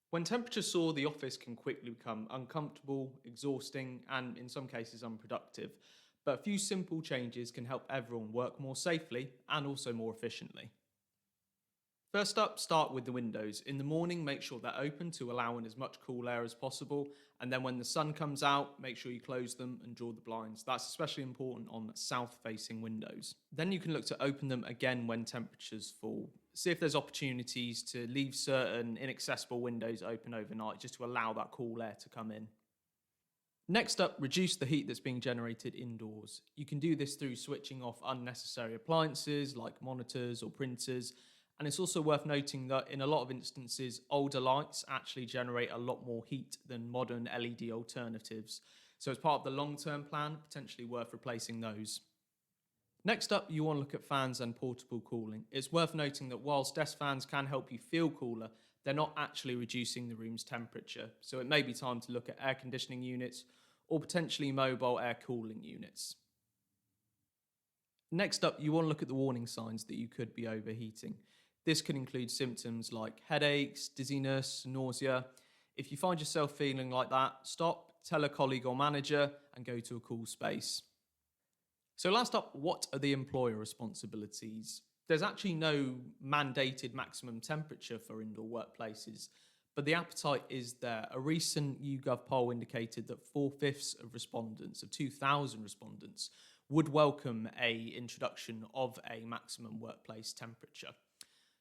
When temperatures soar, the office can quickly become uncomfortable, exhausting, and in some cases unproductive. But a few simple changes can help everyone work more safely and also more efficiently. First up, start with the windows. In the morning, make sure they're open to allow in as much cool air as possible. And then when the sun comes out, make sure you close them and draw the blinds. That's especially important on south facing windows. Then you can look to open them again when temperatures fall. See if there's opportunities to leave certain inaccessible windows open overnight just to allow that cool air to come in. Next up, reduce the heat that's being generated indoors. You can do this through switching off unnecessary appliances like monitors or printers. And it's also worth noting that in a lot of instances, older lights actually generate a lot more heat than modern LED alternatives. So, as part of the long term plan, potentially worth replacing those. Next up, you want to look at fans and portable cooling. It's worth noting that whilst desk fans can help you feel cooler, they're not actually reducing the room's temperature. So it may be time to look at air conditioning units or potentially mobile air cooling units. Next up, you want to look at the warning signs that you could be overheating. This could include symptoms like headaches, dizziness, nausea. If you find yourself feeling like that, stop, tell a colleague or manager, and go to a cool space. So, last up, what are the employer responsibilities? There's actually no mandated maximum temperature for indoor workplaces, but the appetite is there. A recent YouGov poll indicated that four-fifths of respondents, of 2,000 respondents, would welcome a introduction of a maximum workplace temperature.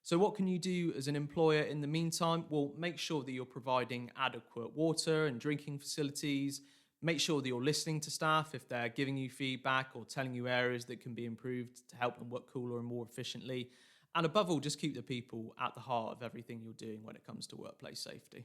So what can you do as an employer in the meantime? Well, make sure that you're providing adequate water and drinking facilities. Make sure that you're listening to staff if they're giving you feedback or telling you areas that can be improved to help them work cooler and more efficiently. And above all, just keep the people at the heart of everything you're doing when it comes to workplace safety.